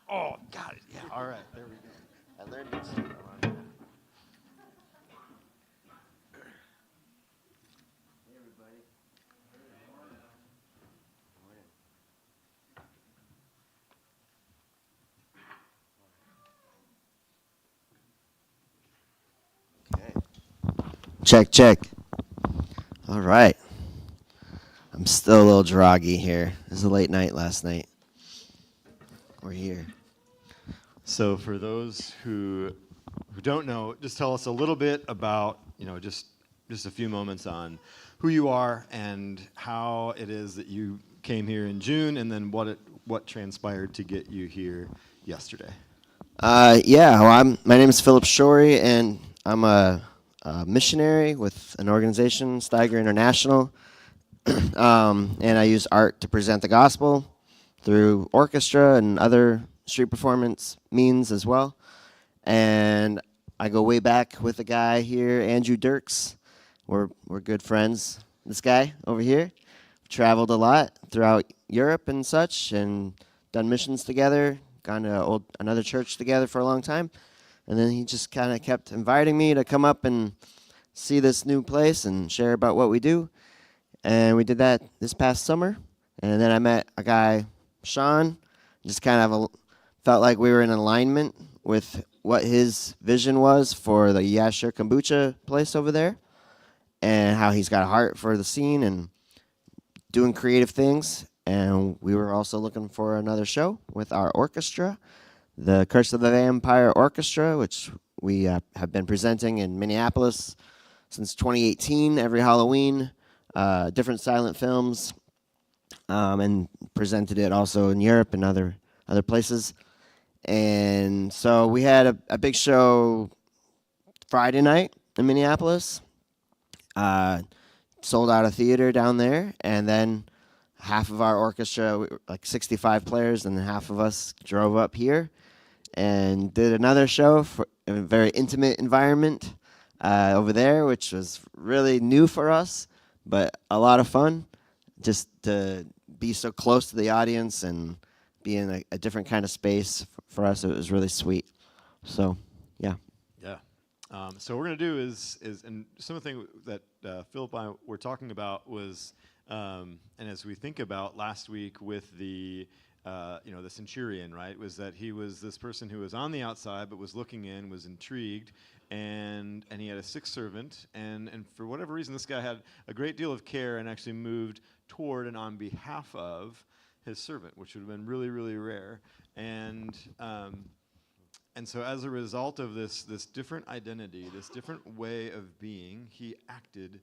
Oh, got it. Yeah. All right. There we go. I learned it too. Hey, everybody. Okay. Check, check. All right. I'm still a little groggy here. It was a late night last night. We're here. So for those who don't know, just tell us a little bit about, just a few moments on who you are and how it is that you came here in June, and then what transpired to get you here yesterday. Yeah, well, my name is Philip Shorey, and I'm a missionary with an organization, Steiger International. And I use art to present the gospel through orchestra and other street performance means as well. And I go way back with a guy here, Andrew Dirks. We're good friends. This guy over here traveled a lot throughout Europe and such, and done missions together. Gone to another church together for a long time, and then he just kind of kept inviting me to come up and see this new place and share about what we do. And we did that this past summer. And then I met a guy, Sean. Just kind of felt like we were in alignment with what his vision was for the Yasher Kombucha place over there, and how he's got a heart for the scene and doing creative things. And we were also looking for another show with our orchestra, the Curse of the Vampire Orchestra, which we have been presenting in Minneapolis since 2018, every Halloween, different silent films, and presented it also in Europe and other places. And so we had a big show Friday night in Minneapolis, sold out a theater down there, and then half of our orchestra, like 65 players, and half of us drove up here and did another show for a very intimate environment over there, which was really new for us, but a lot of fun just to be so close to the audience and be in a different kind of space. For us, it was really sweet. So, yeah. Yeah. So what we're going to do is and some of the things that Philip and I were talking about was, and as we think about last week with the centurion, right, was that he was this person who was on the outside but was looking in, was intrigued, and he had a sick servant, and for whatever reason, this guy had a great deal of care and actually moved toward and on behalf of his servant, which would have been really, really rare. And so as a result of this different identity, this different way of being, he acted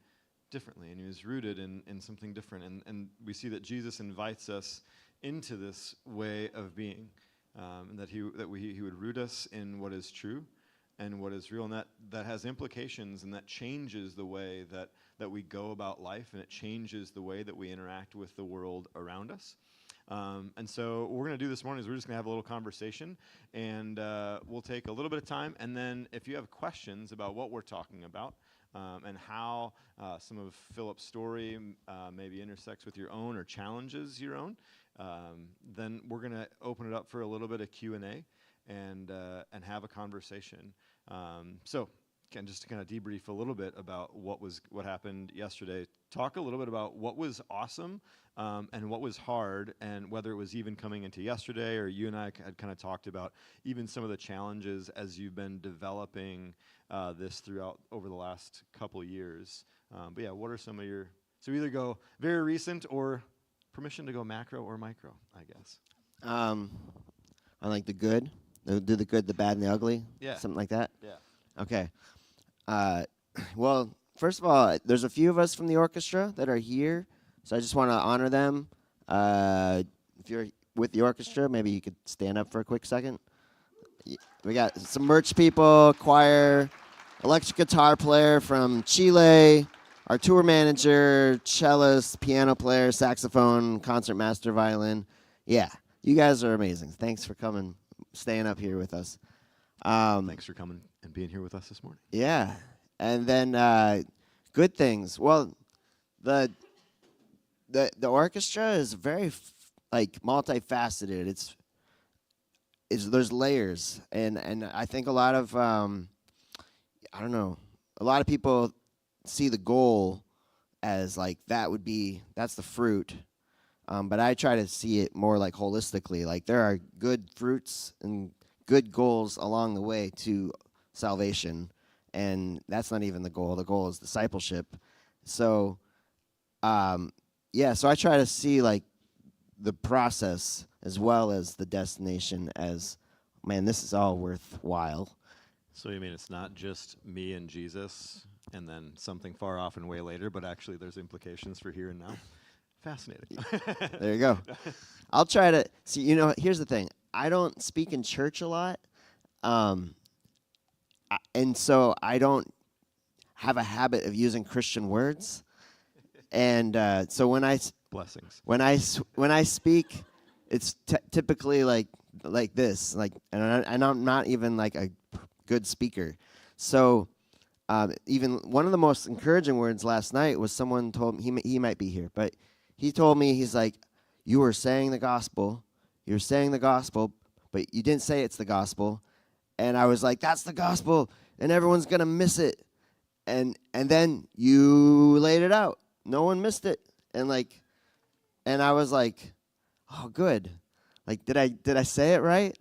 differently, and he was rooted in something different. And we see that Jesus invites us into this way of being, and that he would root us in what is true and what is real, and that has implications, and that changes the way that we go about life, and it changes the way that we interact with the world around us. And so what we're going to do this morning is we're just going to have a little conversation, and we'll take a little bit of time, and then if you have questions about what we're talking about, and how some of Philip's story maybe intersects with your own or challenges your own, then we're going to open it up for a little bit of Q&A and have a conversation. So again, just to kind of debrief a little bit about what happened yesterday, talk a little bit about what was awesome and what was hard, and whether it was even coming into yesterday, or you and I had kind of talked about even some of the challenges as you've been developing this throughout over the last couple years. But yeah, what are some of your, so either go very recent or permission to go macro or micro, I guess. I like the good. Do the good, the bad, and the ugly? Yeah. Something like that? Yeah. Okay. Well, first of all, there's a few of us from the orchestra that are here, so I just want to honor them. If you're with the orchestra, maybe you could stand up for a quick second. We got some merch people, choir, electric guitar player from Chile, our tour manager, cellist, piano player, saxophone, concert master, violin. Yeah, you guys are amazing. Thanks for coming, staying up here with us. Thanks for coming and being here with us this morning. Yeah, and then good things. Well, the orchestra is very multifaceted. there's layers, and I think a lot of I don't know, a lot of people see the goal as like that's the fruit, but I try to see it more like holistically. Like there are good fruits and good goals along the way to salvation, and that's not even the goal. The goal is discipleship. So, so I try to see like the process as well as the destination as, man, this is all worthwhile. So you mean it's not just me and Jesus and then something far off and way later, but actually there's implications for here and now? Fascinating. There you go. I'll try to see. Here's the thing. I don't speak in church a lot, and so I don't have a habit of using Christian words. And so when I blessings when I speak, it's typically like this, and I'm not even like a good speaker. So even one of the most encouraging words last night was someone told me, he might be here, but he told me, he's like, you were saying the gospel, but you didn't say it's the gospel. And I was like, that's the gospel, and everyone's gonna miss it. And then you laid it out. No one missed it. And I was like, oh, good. Like, did I say it right?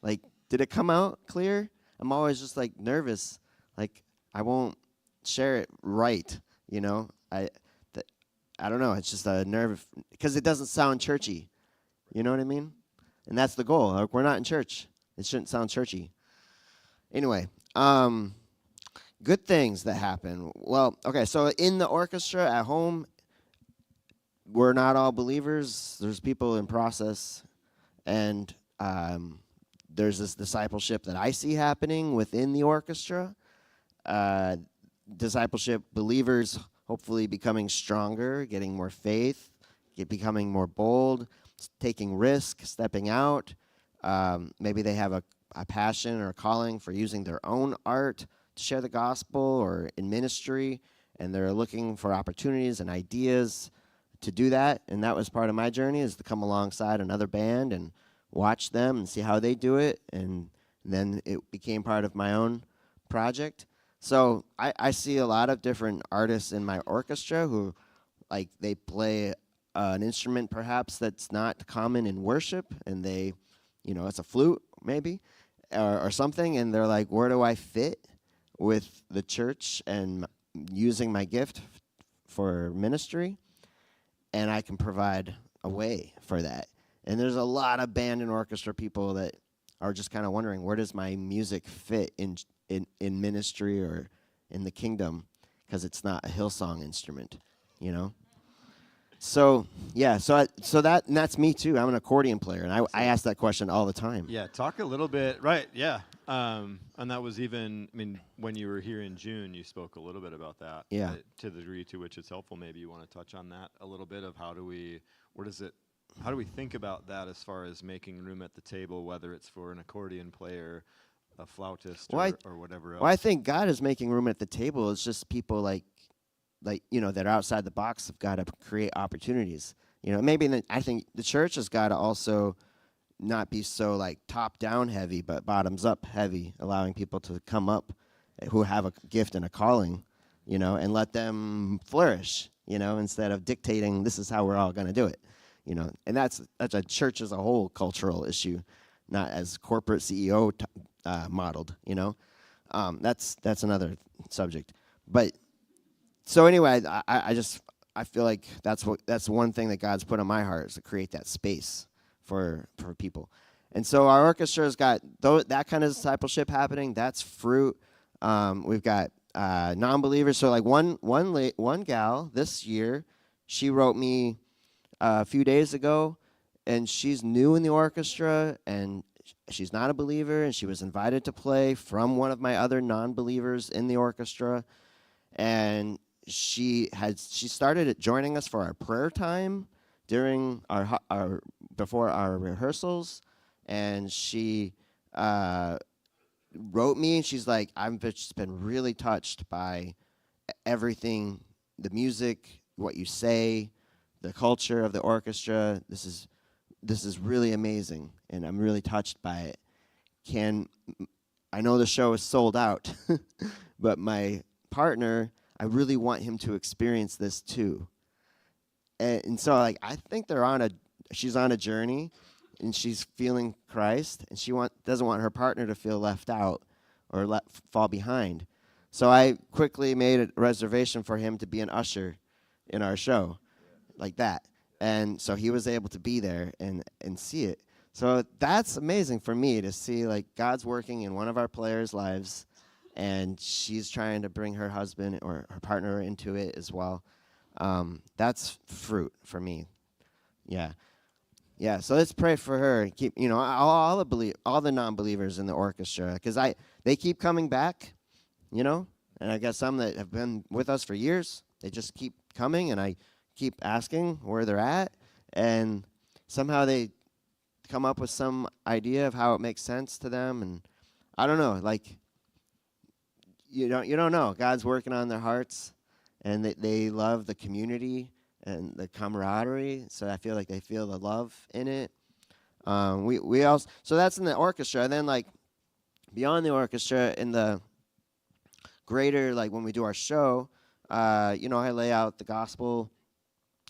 Like, did it come out clear? I'm always just like nervous. Like, I won't share it right. I don't know. It's just a nerve because it doesn't sound churchy. You know what I mean? And that's the goal. Like, we're not in church. It shouldn't sound churchy. Anyway, good things that happen. Well, okay, so in the orchestra at home, we're not all believers. There's people in process, and there's this discipleship that I see happening within the orchestra. Discipleship, believers hopefully becoming stronger, getting more faith, becoming more bold, taking risk, stepping out. Maybe they have a passion or a calling for using their own art to share the gospel or in ministry, and they're looking for opportunities and ideas to do that. And that was part of my journey, is to come alongside another band and watch them and see how they do it. And then it became part of my own project. So I see a lot of different artists in my orchestra who, like, they play an instrument perhaps that's not common in worship, and they, it's a flute maybe or something, and they're like, where do I fit with the church and using my gift for ministry? And I can provide a way for that. And there's a lot of band and orchestra people that are just kind of wondering, where does my music fit in ministry or in the kingdom? Because it's not a Hillsong instrument, So that's me too. I'm an accordion player, and I ask that question all the time. Yeah, talk a little bit, right? Yeah, and that was even, when you were here in June, you spoke a little bit about that. Yeah. To the degree to which it's helpful, maybe you want to touch on that a little bit of how do we think about that as far as making room at the table, whether it's for an accordion player, a flautist, or whatever else. Well, I think God is making room at the table. It's just people that are outside the box have got to create opportunities. Maybe I think the church has got to also not be so like top down heavy, but bottoms up heavy, allowing people to come up who have a gift and a calling, and let them flourish, instead of dictating this is how we're all going to do it, and that's a church as a whole cultural issue, not as corporate CEO modeled, that's another subject. But so anyway, I feel like that's one thing that God's put on my heart, is to create that space for people. And so our orchestra's got that kind of discipleship happening. That's fruit. We've got non-believers. So like one gal this year, she wrote me a few days ago, and she's new in the orchestra, and she's not a believer, and she was invited to play from one of my other non-believers in the orchestra, and she started joining us for our prayer time during our before our rehearsals, and she wrote me, and she's like, I've just been really touched by everything, the music, what you say, the culture of the orchestra. This is this is really amazing, and I'm really touched by it. I know the show is sold out, but my partner, I really want him to experience this too. And so, like, I think she's on a journey, and she's feeling Christ, and she doesn't want her partner to feel left out or fall behind. So I quickly made a reservation for him to be an usher in our show, like that. And so he was able to be there and see it. So that's amazing for me to see, like, God's working in one of our players' lives, and she's trying to bring her husband or her partner into it as well. That's fruit for me. Yeah. Yeah, so let's pray for her. Keep, all the non-believers in the orchestra, because they keep coming back, and I got some that have been with us for years. They just keep coming, and I keep asking where they're at, and somehow they come up with some idea of how it makes sense to them, and I don't know, like, you don't know. God's working on their hearts, and they love the community and the camaraderie, so I feel like they feel the love in it. We also, so that's in the orchestra. And then, like, beyond the orchestra, in the greater, like, when we do our show, I lay out the gospel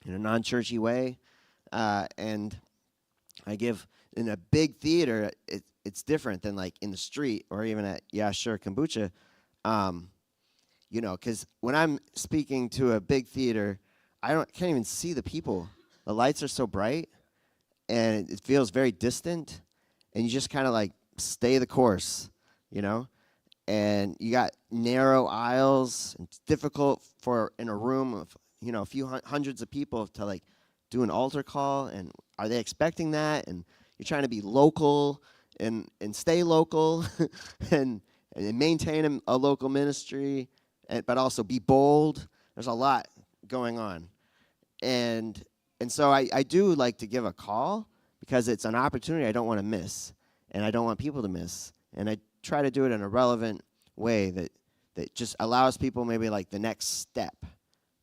in a non-churchy way, and I give, in a big theater, it's different than, like, in the street or even at Yeah Sure Kombucha, because when I'm speaking to a big theater, can't even see the people. The lights are so bright, and it feels very distant, and you just kind of, like, stay the course, and you got narrow aisles. It's difficult for, in a room of, a few hundreds of people, to, like, do an altar call, and are they expecting that? And you're trying to be local and stay local and maintain a local ministry, but also be bold. There's a lot going on. And so I do like to give a call, because it's an opportunity I don't want to miss, and I don't want people to miss. And I try to do it in a relevant way that just allows people maybe, like, the next step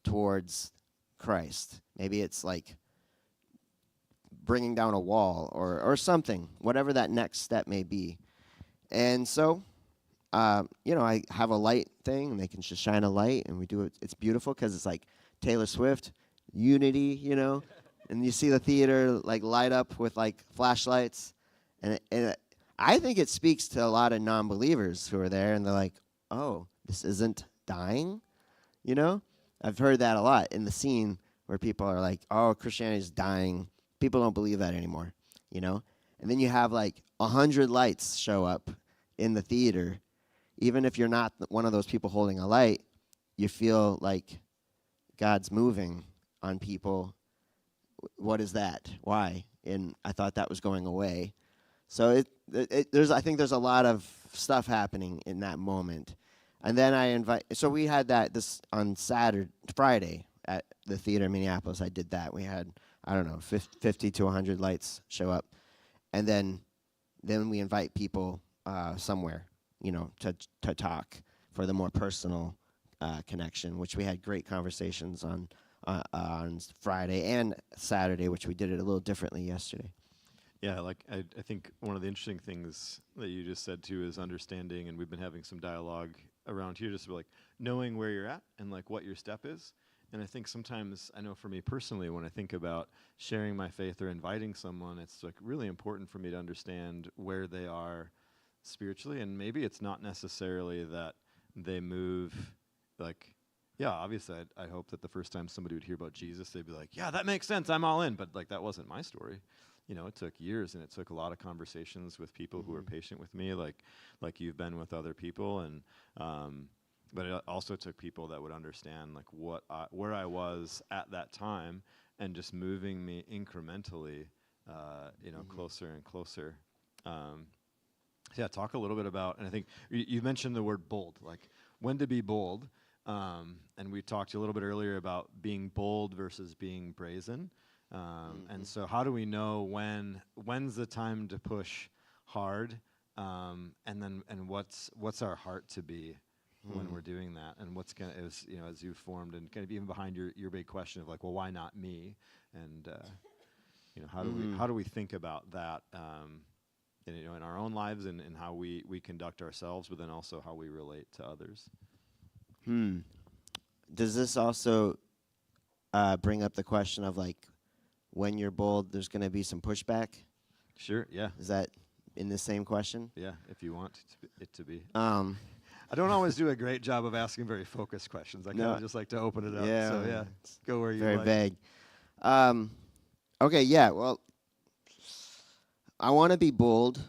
towards Christ. Maybe it's like bringing down a wall or something, whatever that next step may be. And so, I have a light thing, and they can just shine a light, and we do it. It's beautiful because it's like Taylor Swift, unity, and you see the theater, like, light up with, like, flashlights, and I think it speaks to a lot of non-believers who are there, and they're like, oh, this isn't dying, I've heard that a lot in the scene, where people are like, oh, Christianity is dying. People don't believe that anymore, And then you have, like, 100 lights show up in the theater. Even if you're not one of those people holding a light, you feel like God's moving on people. What is that? Why? And I thought that was going away. So I think there's a lot of stuff happening in that moment. And then so we had this on Friday at the theater in Minneapolis. I did that. We had, 50 to 100 lights show up. And then we invite people somewhere, to talk for the more personal connection, which we had great conversations on Friday and Saturday, which we did it a little differently yesterday. Yeah, like I think one of the interesting things that you just said too is understanding, and we've been having some dialogue around here, just like knowing where you're at and, like, what your step is. And I think sometimes, I know for me personally, when I think about sharing my faith or inviting someone, it's, like, really important for me to understand where they are spiritually, and maybe it's not necessarily that they move, like, yeah, obviously I hope that the first time somebody would hear about Jesus, they'd be like, yeah, that makes sense, I'm all in. But, like, that wasn't my story. It took years, and it took a lot of conversations with people who were patient with me, like you've been with other people, and but it also took people that would understand, like, where I was at that time, and just moving me incrementally, closer and closer. Yeah, talk a little bit about, and I think you mentioned the word bold, like when to be bold, and we talked a little bit earlier about being bold versus being brazen. And so how do we know when's the time to push hard, and what's our heart to be when we're doing that, and what's gonna, as you've formed, and kind of even behind your big question of, like, well, why not me? And How do we think about that? In our own lives and how we conduct ourselves, but then also how we relate to others. Does this also bring up the question of like, when you're bold, there's going to be some pushback? Sure. Yeah. Is that in the same question? Yeah. If you want it to be. I don't always do a great job of asking very focused questions. I kind of just like to open it up. Yeah. So yeah, go where you very like. Very vague. Okay. Yeah. Well, I want to be bold.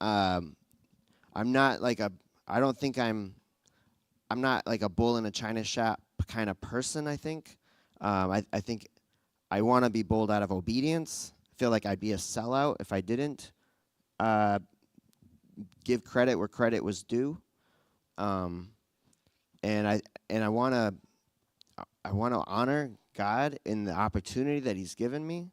I'm not like I don't think I'm not like a bull in a china shop kind of person, I think. I think I want to be bold out of obedience. I feel like I'd be a sellout if I didn't give credit where credit was due. And I want to honor God in the opportunity that He's given me.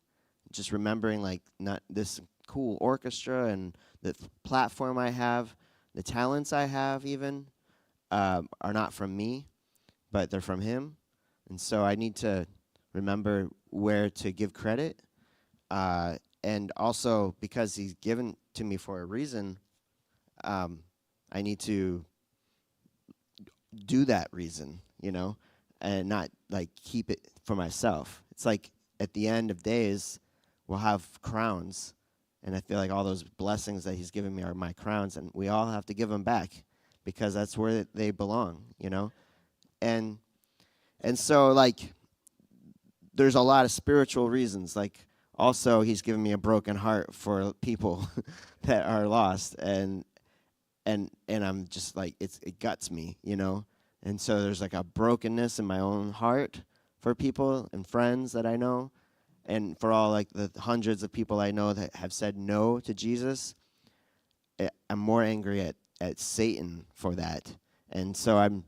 Just remembering like not this cool orchestra and the platform I have, the talents I have even are not from me, but they're from Him. And so I need to remember where to give credit. And also, because He's given to me for a reason, I need to do that reason, and not like keep it for myself. It's like at the end of days, we'll have crowns. And I feel like all those blessings that He's given me are my crowns, and we all have to give them back because that's where they belong, And so, like, there's a lot of spiritual reasons. Like, also, He's given me a broken heart for people that are lost, and I'm just like, it guts me, And so there's like a brokenness in my own heart for people and friends that I know. And for all like the hundreds of people I know that have said no to Jesus, I'm more angry at Satan for that. And so I'm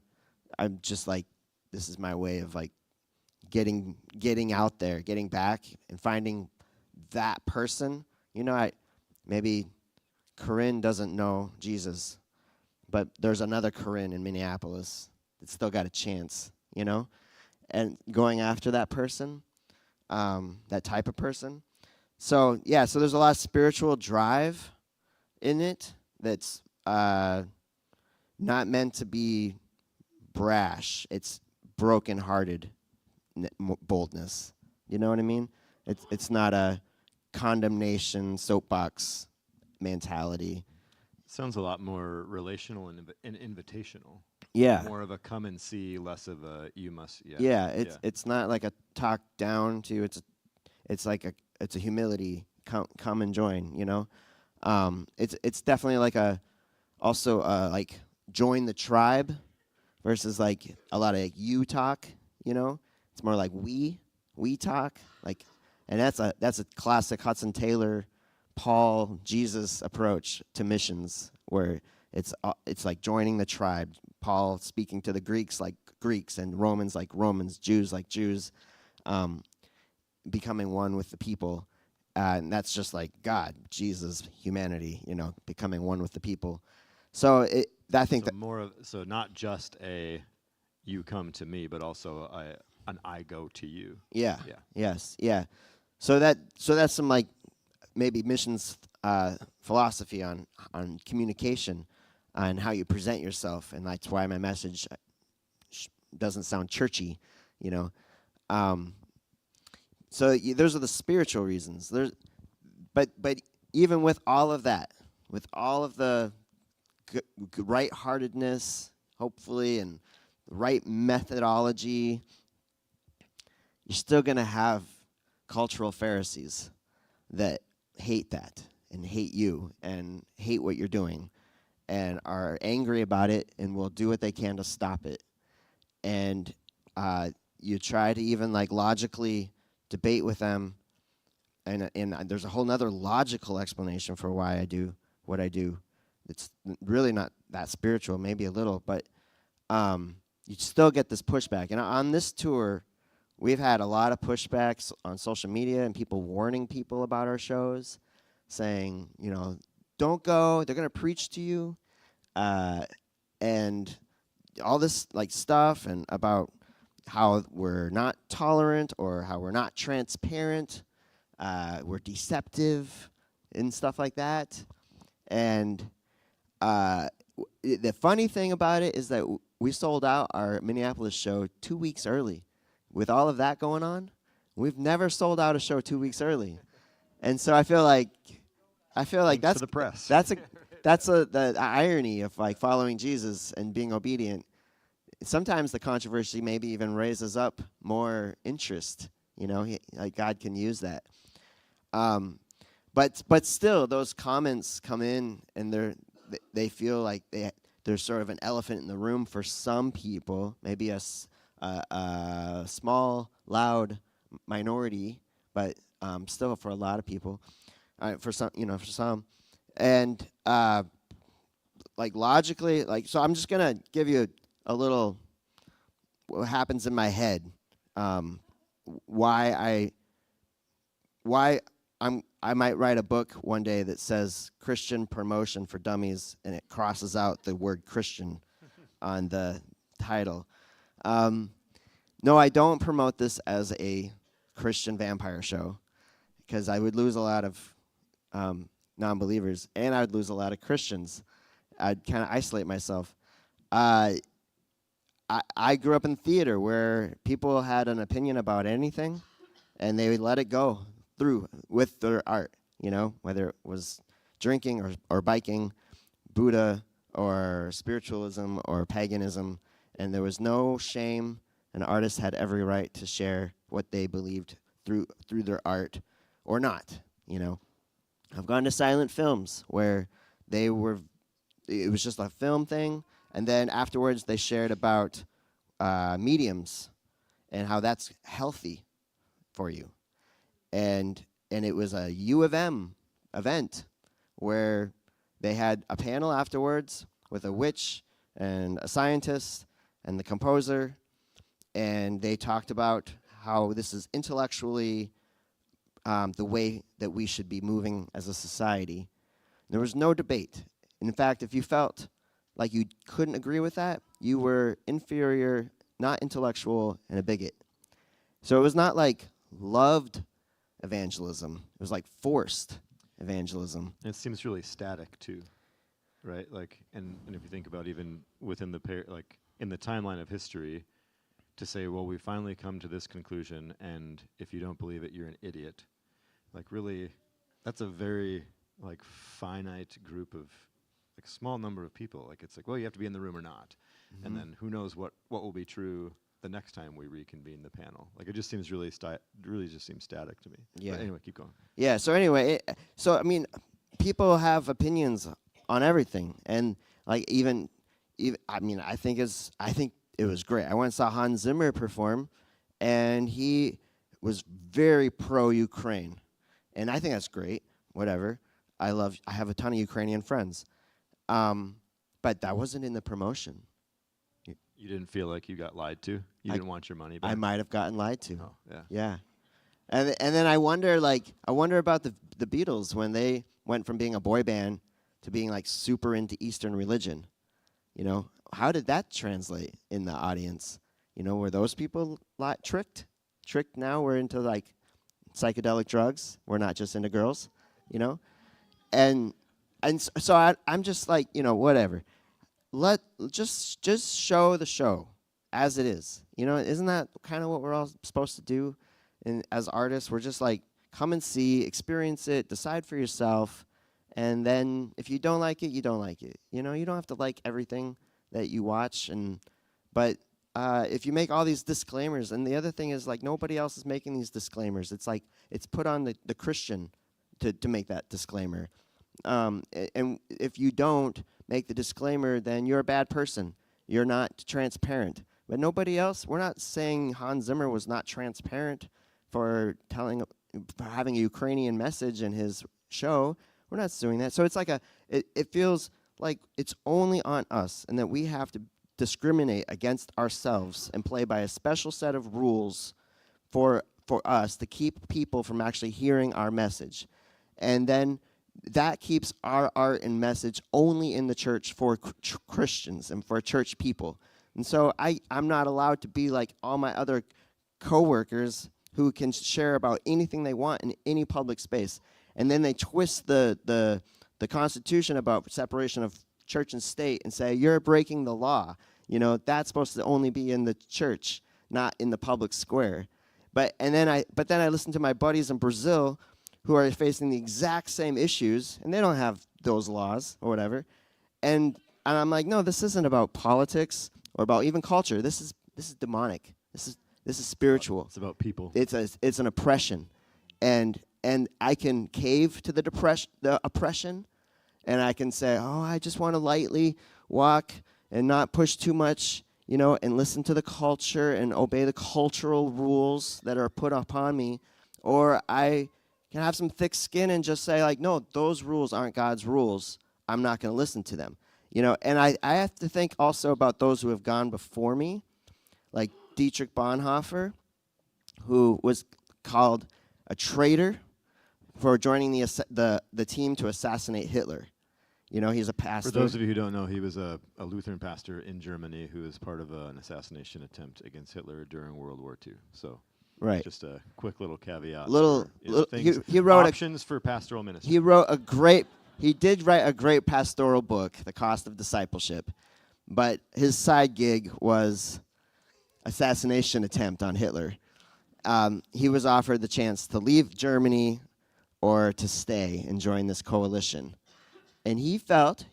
just like, this is my way of like getting out there, getting back and finding that person. Maybe Corinne doesn't know Jesus, but there's another Corinne in Minneapolis that's still got a chance, and going after that person. That type of person. So there's a lot of spiritual drive in it that's not meant to be brash. It's broken-hearted boldness. You know what I mean? It's not a condemnation soapbox mentality. Sounds a lot more relational and invitational. Yeah. More of a come and see, less of a you must. Yeah. It's not like a talk down to. It's like it's a humility. Come and join. It's definitely like also like join the tribe, versus like a lot of like you talk. It's more like we talk. Like, and that's a classic Hudson Taylor, Paul, Jesus approach to missions, where it's like joining the tribe. Paul speaking to the Greeks like Greeks, and Romans like Romans, Jews like Jews, becoming one with the people. And that's just like God, Jesus, humanity, becoming one with the people. So I think so not just a you come to me, but also an I go to you. Yeah. Yes. Yeah. So that's some like maybe missions philosophy on communication and how you present yourself, and that's why my message doesn't sound churchy, So those are the spiritual reasons. But even with all of that, with all of the right-heartedness, hopefully, and right methodology, you're still going to have cultural Pharisees that hate that and hate you and hate what you're doing and are angry about it and will do what they can to stop it. And you try to even like logically debate with them, and there's a whole nother logical explanation for why I do what I do. It's really not that spiritual, maybe a little, but you still get this pushback. And on this tour, we've had a lot of pushbacks on social media and people warning people about our shows, saying, don't go, they're going to preach to you, and all this like stuff, and about how we're not tolerant or how we're not transparent. were deceptive and stuff like that. And the funny thing about it is that we sold out our Minneapolis show 2 weeks early. With all of that going on, we've never sold out a show 2 weeks early. And so I feel like Thanks that's to the press. that's the irony of like following Jesus and being obedient. Sometimes the controversy maybe even raises up more interest. Like God can use that. But still, those comments come in, and they feel like they're sort of an elephant in the room for some people. Maybe a small, loud minority, but still for a lot of people. For some, and like logically, like so, I'm just gonna give you a little what happens in my head, why I might write a book one day that says Christian Promotion for Dummies, and it crosses out the word Christian on the title. No, I don't promote this as a Christian vampire show, because I would lose a lot of non-believers, and I would lose a lot of Christians. I'd kind of isolate myself. I grew up in theater where people had an opinion about anything, and they would let it go through with their art, whether it was drinking or biking, Buddha or spiritualism or paganism, and there was no shame. An artist had every right to share what they believed through their art or not, I've gone to silent films where it was just a film thing, and then afterwards they shared about mediums and how that's healthy for you. And it was a U of M event where they had a panel afterwards with a witch and a scientist and the composer, and they talked about how this is intellectually the way that we should be moving as a society. There was no debate. In fact, if you felt like you couldn't agree with that, you were inferior, not intellectual, and a bigot. So it was not like loved evangelism. It was like forced evangelism. It seems really static too, right? Like, and if you think about even within in the timeline of history, to say, well, we finally come to this conclusion, and if you don't believe it, you're an idiot. Like, really, that's a very finite group of small number of people. Like, it's like, well, you have to be in the room or not, and then who knows what will be true the next time we reconvene the panel. Like, it just seems really just seems static to me. Yeah. But anyway, keep going. Yeah. So anyway, I mean, people have opinions on everything, and like even I mean, I think it was great. I went and saw Hans Zimmer perform, and he was very pro-Ukraine, and I think that's great. Whatever. I have a ton of Ukrainian friends, but that wasn't in the promotion. You didn't feel like you got lied to? You didn't want your money back? I might have gotten lied to. Oh, yeah. Yeah. And then I wonder about the Beatles when they went from being a boy band to being super into Eastern religion. How did that translate in the audience? Were those people tricked? Tricked now we're into psychedelic drugs. We're not just into girls, And so I'm just whatever. Just show the show as it is. Isn't that kind of what we're all supposed to do? And as artists, we're just come and see, experience it, decide for yourself, and then if you don't like it, you don't like it. You don't have to like everything that you watch, but if you make all these disclaimers, and the other thing is nobody else is making these disclaimers. It's it's put on the Christian to make that disclaimer. And if you don't make the disclaimer, then you're a bad person. You're not transparent. But nobody else, we're not saying Hans Zimmer was not transparent for having a Ukrainian message in his show. We're not doing that. So it's it feels like it's only on us, and that we have to discriminate against ourselves and play by a special set of rules for us to keep people from actually hearing our message. And then that keeps our art and message only in the church for Christians and for church people. And so I'm not allowed to be like all my other coworkers who can share about anything they want in any public space. And then they twist the Constitution about separation of church and state and say, you're breaking the law. That's supposed to only be in the church, not in the public square. But then I listen to my buddies in Brazil who are facing the exact same issues, and they don't have those laws or whatever. And I'm like, no, this isn't about politics or about even culture. This is demonic. This is spiritual. It's about people. It's an oppression, and I can cave to the oppression, and I can say, oh, I just want to lightly walk and not push too much, and listen to the culture and obey the cultural rules that are put upon me, or I can have some thick skin and just say, like, no, those rules aren't God's rules. I'm not going to listen to them. And I have to think also about those who have gone before me, like Dietrich Bonhoeffer, who was called a traitor for joining the team to assassinate Hitler. He's a pastor. For those of you who don't know, he was a Lutheran pastor in Germany who was part of an assassination attempt agained Hitler during World War II. So, right. Just a quick little caveat. He wrote options for pastoral ministry. He did write a great pastoral book, The Cost of Discipleship, but his side gig was assassination attempt on Hitler. He was offered the chance to leave Germany or to stay and join this coalition. And he felt,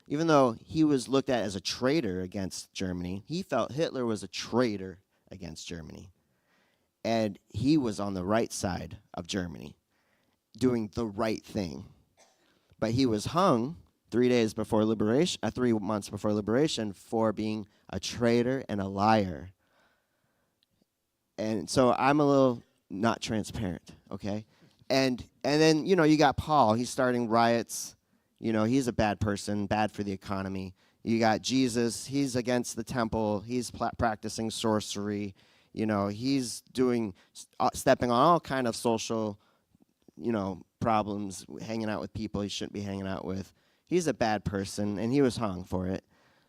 even though he was looked at as a traitor against Germany, he felt Hitler was a traitor against Germany. And he was on the right side of Germany, doing the right thing. But he was hung 3 months before liberation for being a traitor and a liar. And so I'm a little not transparent, okay? And then, you got Paul. He's starting riots. He's a bad person, bad for the economy. You got Jesus. He's against the temple. He's practicing sorcery. He's stepping on all kind of social, problems, hanging out with people he shouldn't be hanging out with. He's a bad person, and he was hung for it.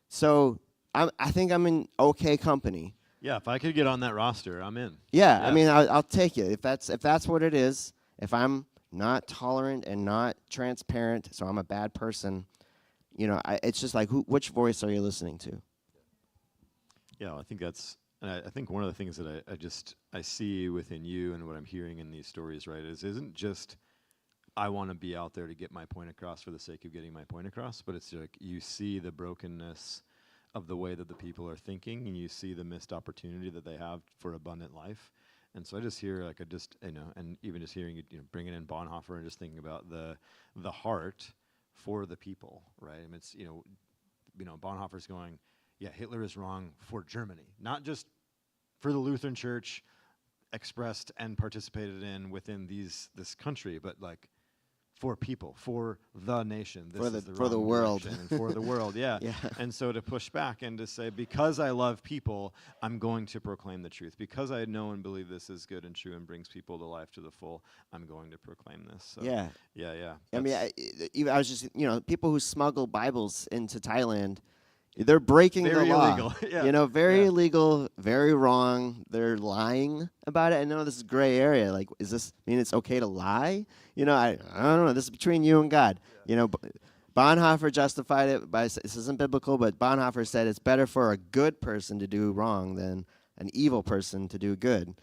So I think I'm in okay company. Yeah, if I could get on that roster, I'm in. Yeah. I mean, I'll take it. If that's what it is, if I'm not tolerant and not transparent, so I'm a bad person, it's just like, which voice are you listening to? Yeah, I think that's, and I think one of the things that I see within you and what I'm hearing in these stories, right, isn't just I want to be out there to get my point across for the sake of getting my point across, but it's like you see the brokenness of the way that the people are thinking, and you see the missed opportunity that they have for abundant life. And so I just hear, and even just hearing you, bringing in Bonhoeffer and just thinking about the heart for the people, right? I mean, it's, Bonhoeffer's going, yeah, Hitler is wrong for Germany, not just for the Lutheran Church expressed and participated in within this country, but like for people, for the nation, for the world, and for the world, yeah. And so to push back and to say, because I love people, I'm going to proclaim the truth. Because I know and believe this is good and true and brings people to life to the full, I'm going to proclaim this. So, yeah. I mean, I was just, people who smuggle Bibles into Thailand, they're breaking the law. Illegal. Yeah. Very illegal, very wrong. They're lying about it. I know this is gray area. Like, does this mean it's okay to lie? I don't know. This is between you and God. Bonhoeffer justified it by, this isn't biblical, but Bonhoeffer said it's better for a good person to do wrong than an evil person to do good.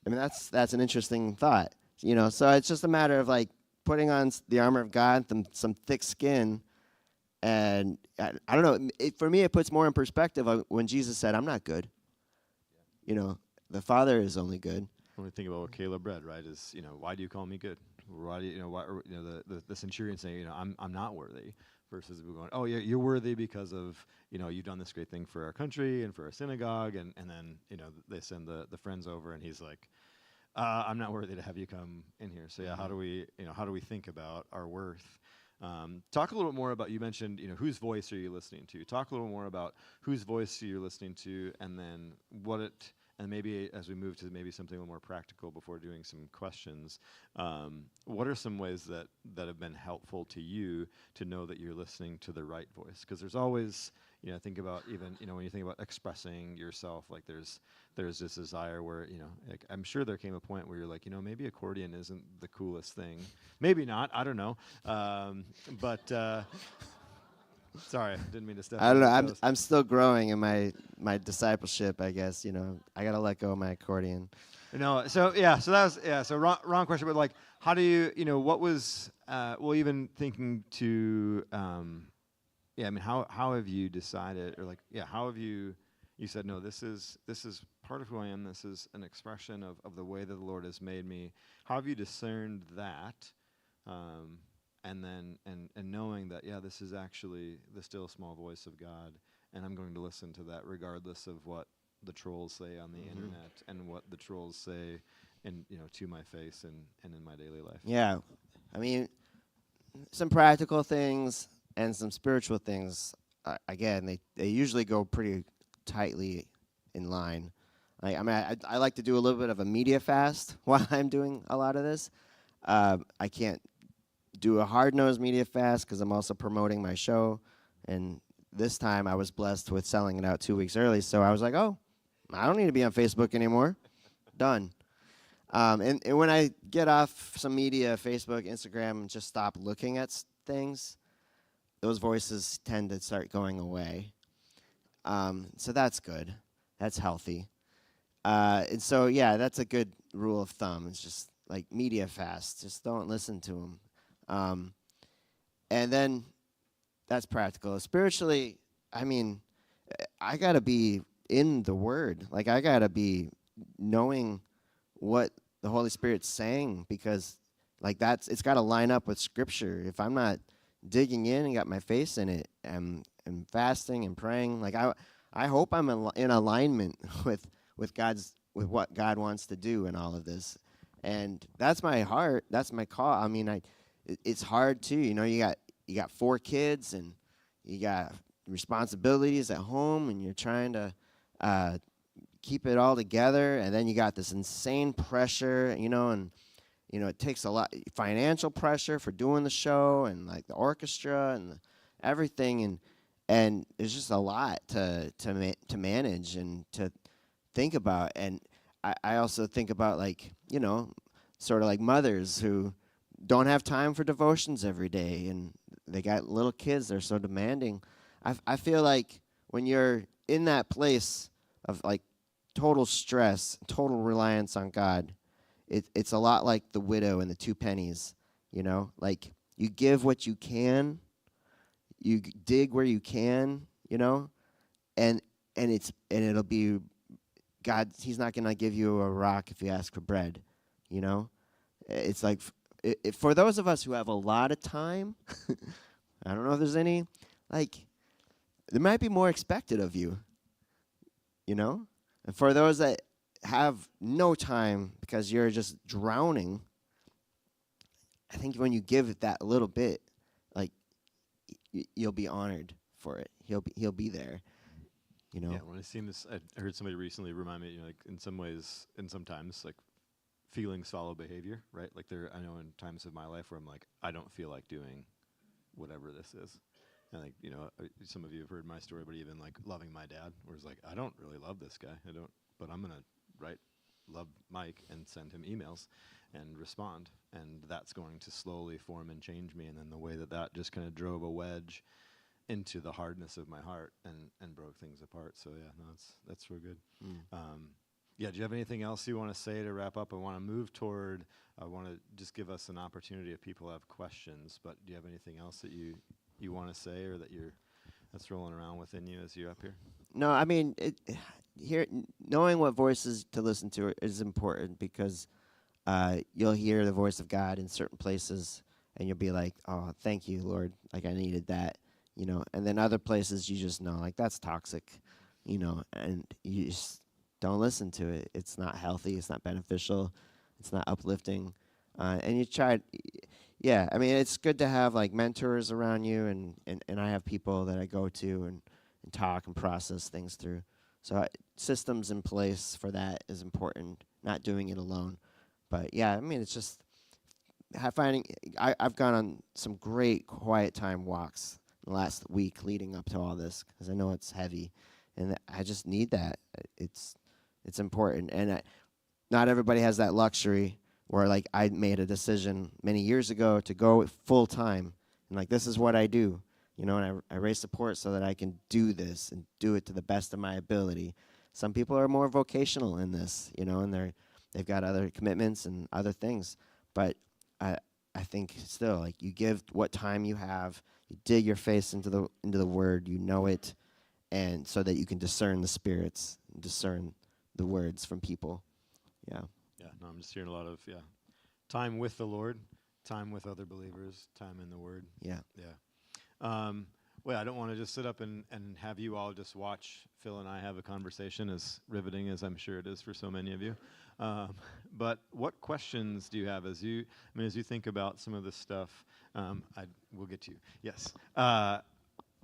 I mean, that's an interesting thought. So it's just a matter of like putting on the armor of God, some thick skin. And I don't know. For me, it puts more in perspective when Jesus said, "I'm not good." The Father is only good. When we think about what Caleb read, right, is why do you call me good? Why do the centurion saying, I'm not worthy, versus we're going, oh, you're worthy because of you've done this great thing for our country and for our synagogue, and then they send the friends over, and he's like, I'm not worthy to have you come in here. So how do we think about our worth? Talk a little bit more about, you mentioned, whose voice are you listening to? Talk a little more about whose voice are you listening to, and then And maybe as we move to maybe something a little more practical before doing some questions, what are some ways that have been helpful to you to know that you're listening to the right voice? Because there's always, think about even, when you think about expressing yourself, like there's this desire where, like I'm sure there came a point where you're like, maybe accordion isn't the coolest thing. Maybe not, I don't know. Sorry, didn't mean to step I don't on know. your toes. I'm still growing in my discipleship, I guess. I gotta let go of my accordion. So that was so wrong question, but like, how do you, what was even thinking to how have you decided, or like, how have you said, no, this is part of who I am, this is an expression of the way that the Lord has made me. How have you discerned that? And then and knowing that, this is actually the still small voice of God, and I'm going to listen to that regardless of what the trolls say on the internet and what the trolls say to my face and in my daily life. Yeah. I mean, some practical things and some spiritual things, again, they usually go pretty tightly in line. I like to do a little bit of a media fast while I'm doing a lot of this. I can't do a hard-nosed media fast because I'm also promoting my show, and this time I was blessed with selling it out 2 weeks early, so I was like, oh, I don't need to be on Facebook anymore. Done. And when I get off some media, Facebook, Instagram, and just stop looking at things, those voices tend to start going away. So that's good. That's healthy. And so, that's a good rule of thumb. It's just like media fast. Just don't listen to them. And then that's practical. Spiritually, I mean, I got to be in the Word. Like, I got to be knowing what the Holy Spirit's saying, because, like, it's got to line up with Scripture. If I'm not digging in and got my face in it and fasting and praying, like, I hope I'm in alignment with what God wants to do in all of this. And that's my heart. That's my call. I mean, it's hard too. You got 4 kids and you got responsibilities at home, and you're trying to keep it all together. And then you got this insane pressure, and it takes a lot financial pressure for doing the show, and like the orchestra and everything, and it's just a lot to manage and to think about. And I also think about, like, sort of like mothers who don't have time for devotions every day, and they got little kids, they're so demanding. I feel like when you're in that place of like total stress, total reliance on God, it's a lot like the widow and the 2 pennies, like you give what you can, you dig where you can, and it'll be God. He's not gonna give you a rock if you ask for bread, It's like for those of us who have a lot of time, I don't know if there's any, like, there might be more expected of you, And for those that have no time because you're just drowning, I think when you give it that little bit, like, you'll be honored for it. He'll be there, Yeah, when I seen this, I heard somebody recently remind me, like, in some ways and sometimes, like, feelings follow behavior, right? Like, I know in times of my life where I'm like, I don't feel like doing whatever this is. And, like, some of you have heard my story, but even like loving my dad, where it's like, I don't really love this guy. But I'm going to love Mike and send him emails and respond. And that's going to slowly form and change me. And then the way that just kind of drove a wedge into the hardness of my heart and broke things apart. So that's real good. Do you have anything else you want to say to wrap up? I want to move toward, I want to just give us an opportunity if people have questions, but do you have anything else that you want to say, or that's rolling around within you as you're up here? No, I mean, knowing what voices to listen to is important, because you'll hear the voice of God in certain places, and you'll be like, oh, thank you, Lord, like I needed that, and then other places you just know, like, that's toxic, and you just don't listen to it. It's not healthy. It's not beneficial. It's not uplifting. And you try, I mean, it's good to have like mentors around you, and I have people that I go to and talk and process things through. So systems in place for that is important, not doing it alone. But yeah, I mean, it's just I've gone on some great quiet time walks the last week leading up to all this because I know it's heavy, and I just need that. It's important, and not everybody has that luxury where like I made a decision many years ago to go full time, and like this is what I do, and I raise support so that I can do this and do it to the best of my ability. Some people are more vocational in this, and they've got other commitments and other things, but I think still like you give what time you have, you dig your face into the word, you know it, and so that you can discern the spirits, discern the words from people. Yeah. Yeah, no, I'm just hearing a lot of, time with the Lord, time with other believers, time in the Word. Yeah. Yeah. Well, I don't want to just sit up and have you all just watch Phil and I have a conversation, as riveting as I'm sure it is for so many of you. But what questions do you have as you think about some of this stuff? We'll get to you. Yes.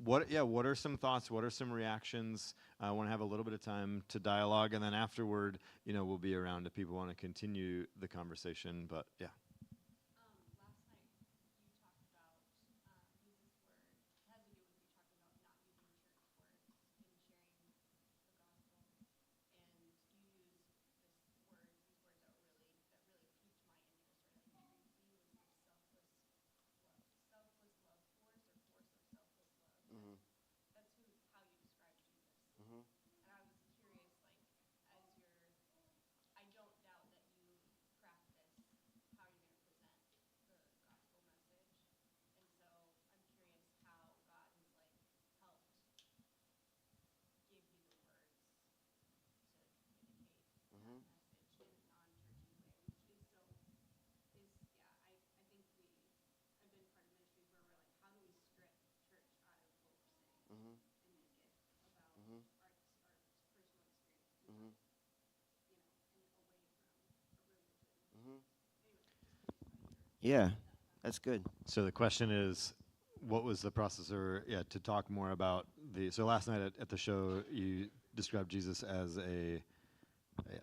What are some thoughts? What are some reactions? I want to have a little bit of time to dialogue, and then afterward, we'll be around if people want to continue the conversation. But yeah. Yeah, that's good. So the question is, what was the process, or to talk more about so last night at the show, you described Jesus as It's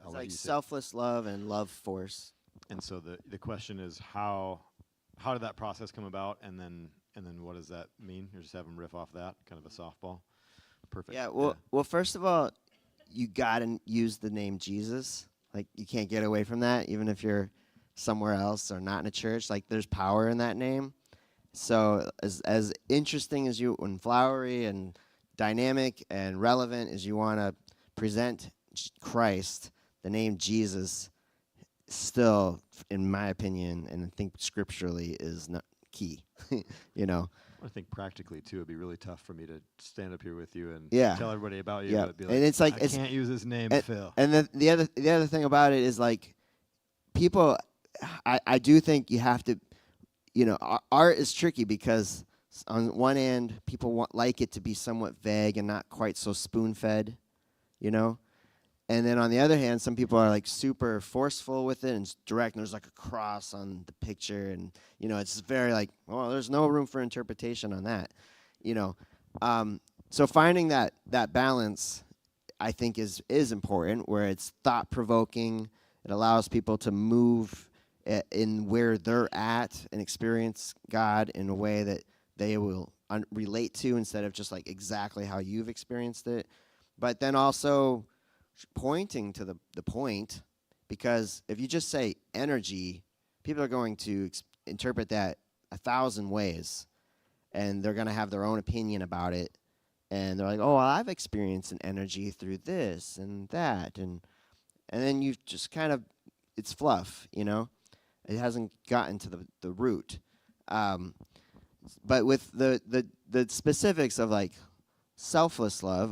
like selfless love and love force. And so the question is, how did that process come about, and then what does that mean? Or just have them riff off that, kind of a softball. Perfect. Yeah, well, first of all, you gotta use the name Jesus. Like, you can't get away from that, even if you're somewhere else or not in a church. Like, there's power in that name. So as interesting as and flowery and dynamic and relevant as you want to present Christ, the name Jesus still, in my opinion, and I think scripturally, is not key. I think practically too, it'd be really tough for me to stand up here with you and Yeah. tell everybody about you. Yeah, But be like, and it's like I can't use his name, Phil. And then the other thing about it is like people. I do think you have to. Art is tricky because on one end, people like it to be somewhat vague and not quite so spoon-fed, And then on the other hand, some people are like super forceful with it and it's direct, and there's like a cross on the picture, and it's very like, well, there's no room for interpretation on that, So finding that balance, I think, is important, where it's thought-provoking. It allows people to move in where they're at and experience God in a way that they will relate to, instead of just like exactly how you've experienced it. But then also pointing to the point, because if you just say energy, people are going to interpret that 1,000 ways, and they're going to have their own opinion about it, and they're like, oh, well, I've experienced an energy through this and that, and then you just kind of, it's fluff, It hasn't gotten to the root. But with the specifics of like selfless love,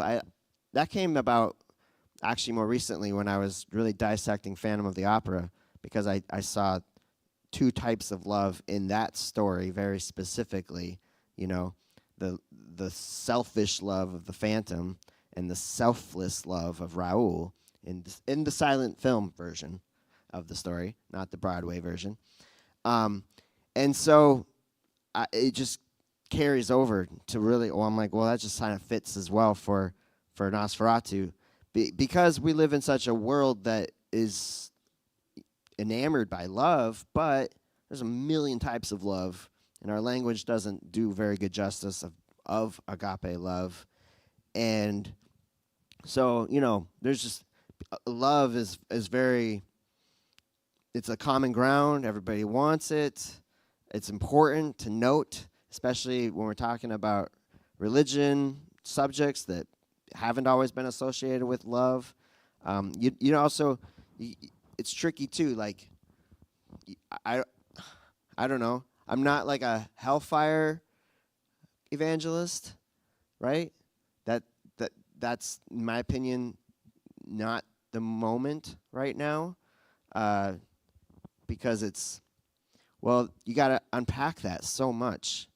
that came about actually more recently when I was really dissecting Phantom of the Opera, because I saw two types of love in that story very specifically. The selfish love of the Phantom and the selfless love of Raoul in the silent film version of the story, not the Broadway version. And so it just carries over to really, I'm like, well, that just kind of fits as well for Nosferatu, because we live in such a world that is enamored by love, but there's a million types of love, and our language doesn't do very good justice of agape love. And so, there's just love is very, it's a common ground. Everybody wants it. It's important to note, especially when we're talking about religion subjects that haven't always been associated with love. It's tricky too. Like, I don't know. I'm not like a hellfire evangelist, right? That's in my opinion not the moment right now, because you got to unpack that so much.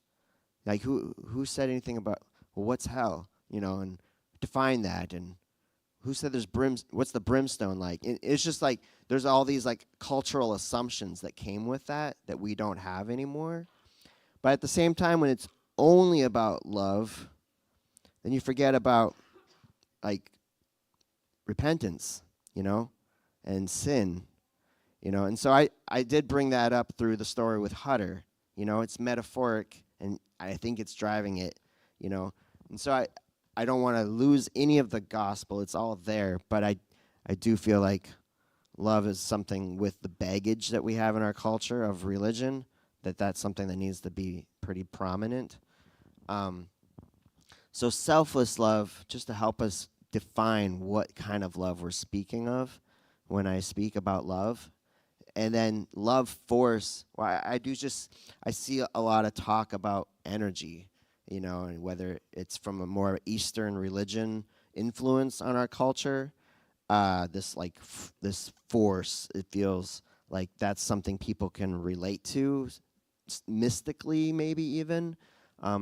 Like who said anything about what's hell, and define that, and who said there's what's the brimstone like? It's just like there's all these like cultural assumptions that came with that we don't have anymore. But at the same time, when it's only about love, then you forget about like repentance, and sin, And so I did bring that up through the story with Hutter. It's metaphoric, and I think it's driving it, And so I don't want to lose any of the gospel. It's all there, but I do feel like love is something with the baggage that we have in our culture of religion, that's something that needs to be pretty prominent. So selfless love, just to help us define what kind of love we're speaking of when I speak about love. And then love force, I see a lot of talk about energy, and whether it's from a more Eastern religion influence on our culture, this force, it feels like that's something people can relate to, mystically maybe even.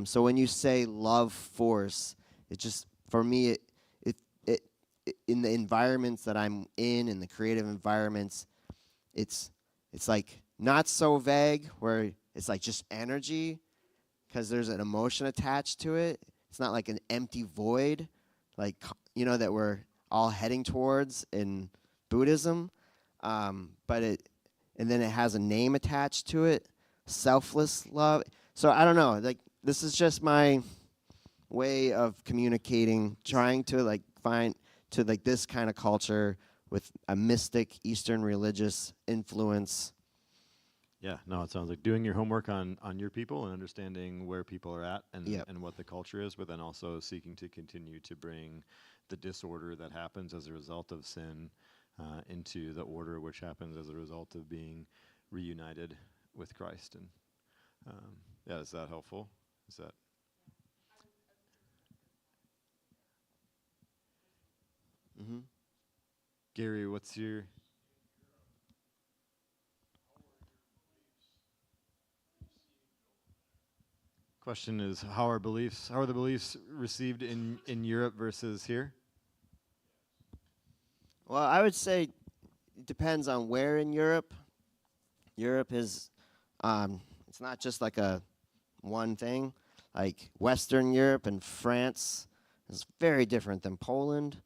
So when you say love force, it just, for me, it in the environments that I'm in the creative environments, it's like not so vague where it's like just energy, because there's an emotion attached to it. It's not like an empty void, like, that we're all heading towards in Buddhism. And then it has a name attached to it, selfless love. So I don't know, like, this is just my way of communicating, trying to find to this kind of culture with a mystic Eastern religious influence. Yeah, no, it sounds like doing your homework on your people and understanding where people are at and what the culture is, but then also seeking to continue to bring the disorder that happens as a result of sin into the order which happens as a result of being reunited with Christ. And is that helpful? Is that? Mm-hmm. Gary, what's your... Question is, how are the beliefs received in Europe versus here? Well, I would say it depends on where in Europe. Europe is, it's not just like a one thing. Like Western Europe and France is very different than Poland,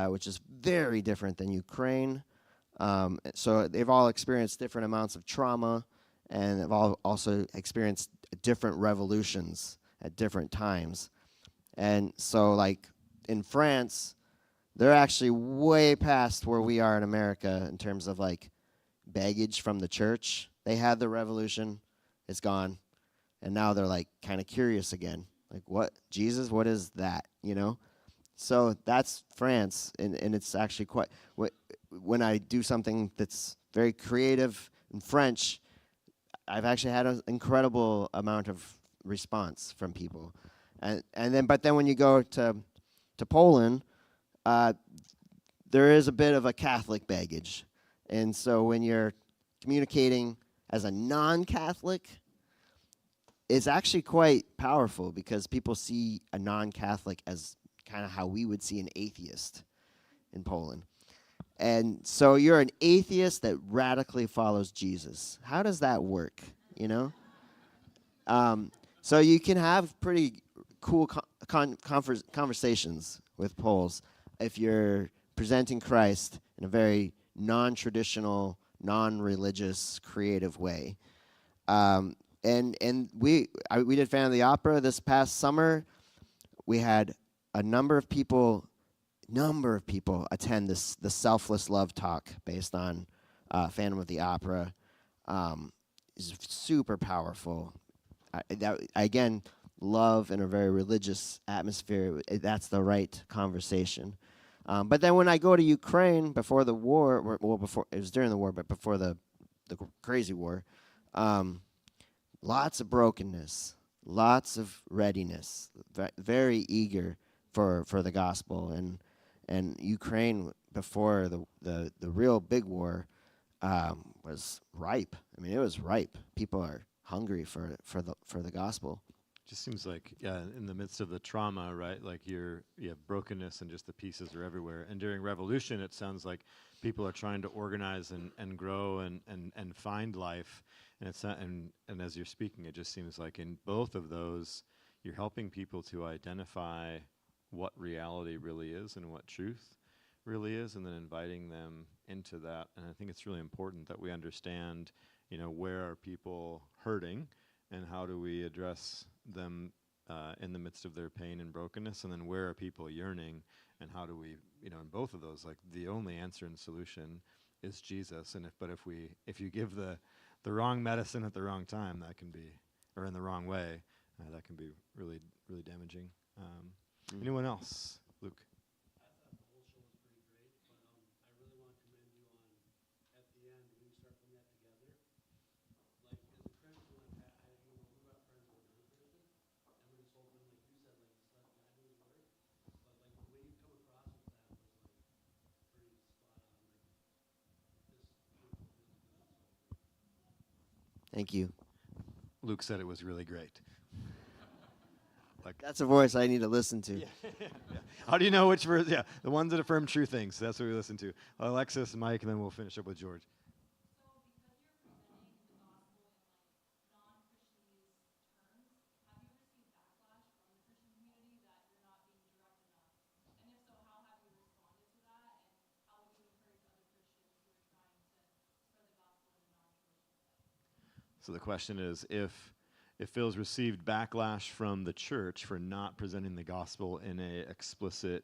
which is very different than Ukraine. So they've all experienced different amounts of trauma, and they've all also experienced different revolutions at different times. And so, like, in France, they're actually way past where we are in America in terms of, like, baggage from the church. They had the revolution, it's gone, and now they're, like, kind of curious again. Like, what? Jesus, what is that, So that's France, and it's actually quite... When I do something that's very creative in French, I've actually had an incredible amount of response from people. But then when you go to Poland, there is a bit of a Catholic baggage. And so when you're communicating as a non-Catholic, it's actually quite powerful, because people see a non-Catholic as kind of how we would see an atheist in Poland. And so you're an atheist that radically follows Jesus. How does that work, So you can have pretty cool conversations with Poles. if you're presenting Christ in a very non-traditional, non-religious, creative way. And we did Fan of the Opera this past summer. We had a number of people attend the Selfless Love Talk based on Phantom of the Opera. Is super powerful. Again, love in a very religious atmosphere. That's the right conversation. But then when I go to Ukraine before the war, well, before it was during the war, but before the crazy war, lots of brokenness, lots of readiness, very eager for the gospel, and Ukraine before the real big war was ripe. I mean, it was ripe. People are hungry for the gospel. Just seems like, in the midst of the trauma, right? Like you have brokenness and just the pieces are everywhere. And during revolution, it sounds like people are trying to organize and grow and find life. And it's not, and as you're speaking, it just seems like in both of those, you're helping people to identify what reality really is and what truth really is, and then inviting them into that. And I think it's really important that we understand, where are people hurting, and how do we address them in the midst of their pain and brokenness, and then where are people yearning, and how do we, in both of those, like the only answer and solution is Jesus. And if you give the wrong medicine at the wrong time, that can be, or in the wrong way, that can be really, really damaging. Anyone else? Luke? Thank you. Luke said it was really great. That's a voice I need to listen to. Yeah. How do you know which verse? Yeah, the ones that affirm true things. That's what we listen to. Alexis, Mike, and then we'll finish up with George. So the question is, if Phil's received backlash from the church for not presenting the gospel in a explicit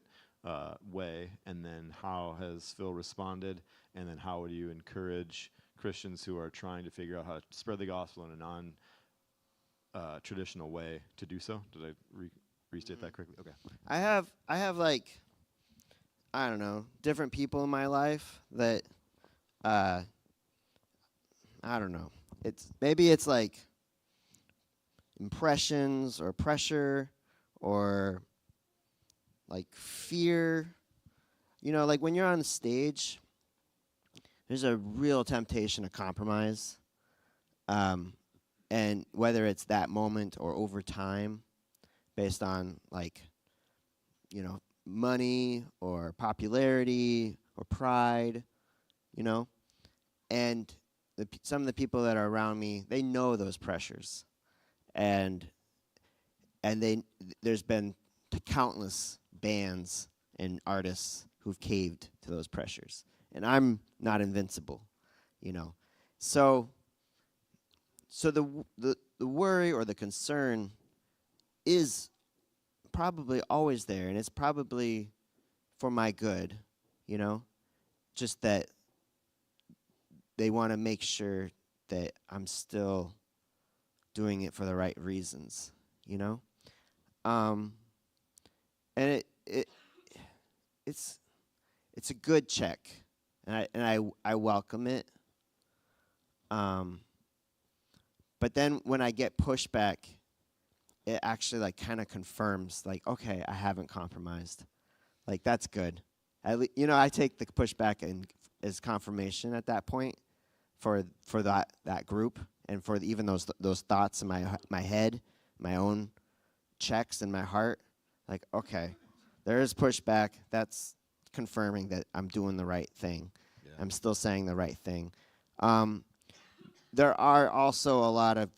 way, and then how has Phil responded, and then how would you encourage Christians who are trying to figure out how to spread the gospel in a non-traditional way to do so? Did I restate that correctly? Okay. I have like, I don't know, different people in my life that, I don't know. Maybe it's like impressions or pressure or like fear. Like when you're on stage, there's a real temptation to compromise. And whether it's that moment or over time, based on money or popularity or pride, and some of the people that are around me, they know those pressures, and there's been countless bands and artists who've caved to those pressures, and I'm not invincible, So the worry or the concern is probably always there, and it's probably for my good, just that they want to make sure that I'm still doing it for the right reasons, and it's a good check, and I welcome it. But then when I get pushback, it actually kind of confirms okay, I haven't compromised. That's good. I take the pushback as confirmation at that point for that group, and for even those thoughts in my head, my own checks in my heart. Okay, there is pushback. That's confirming that I'm doing the right thing. Yeah. I'm still saying the right thing. There are also a lot of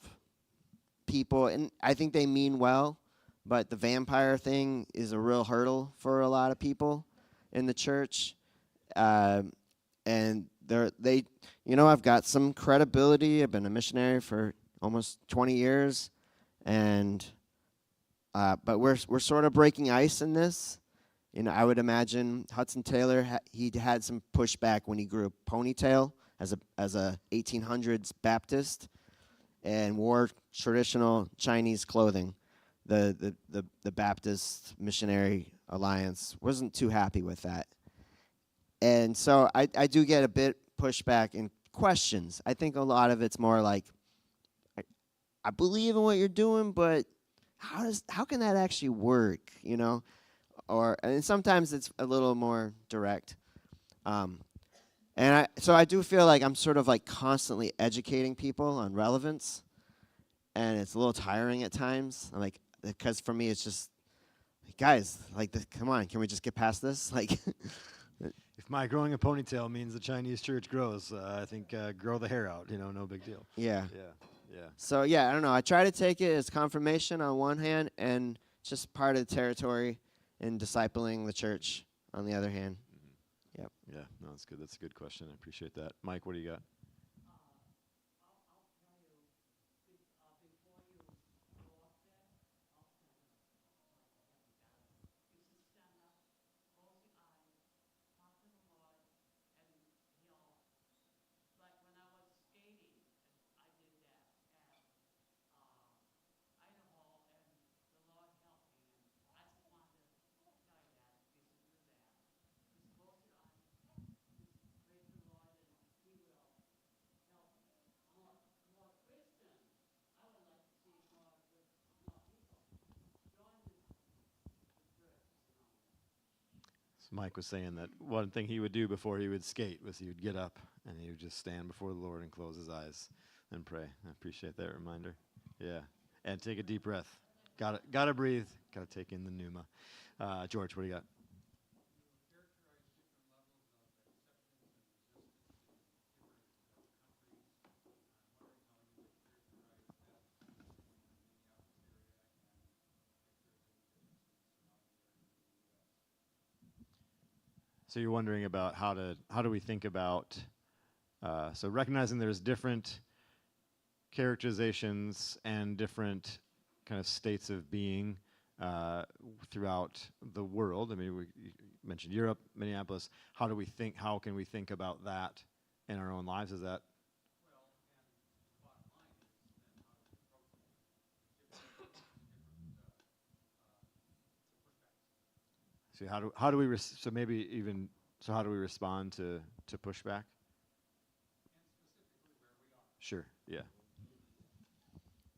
people, and I think they mean well, but the vampire thing is a real hurdle for a lot of people. in the church, and they, I've got some credibility. I've been a missionary for almost 20 years, and but we're sort of breaking ice in this. I would imagine Hudson Taylor, he had some pushback when he grew a ponytail as a 1800s Baptist and wore traditional Chinese clothing. The Baptist Missionary Alliance wasn't too happy with that. And so I do get a bit pushback and questions. I think a lot of it's more like, I believe in what you're doing, but how can that actually work, and sometimes it's a little more direct. So I do feel like I'm sort of like constantly educating people on relevance, and it's a little tiring at times. I'm like, because for me it's just, guys, come on, can we just get past this? Like, if my growing a ponytail means the Chinese church grows, I think grow the hair out. No big deal. Yeah. Yeah. So I don't know. I try to take it as confirmation on one hand, and just part of the territory in discipling the church on the other hand. Mm-hmm. Yep. Yeah. No, that's good. That's a good question. I appreciate that. Mike, what do you got? Mike was saying that one thing he would do before he would skate was he would get up and he would just stand before the Lord and close his eyes and pray. I appreciate that reminder. Yeah. And take a deep breath. Gotta breathe. Gotta take in the pneuma. George, what do you got? So you're wondering about how do we think about, so recognizing there's different characterizations and different kind of states of being throughout the world. I mean, you mentioned Europe, Minneapolis. How can we think about that in our own lives? Is that? So how do we how do we respond to pushback? Sure. Yeah.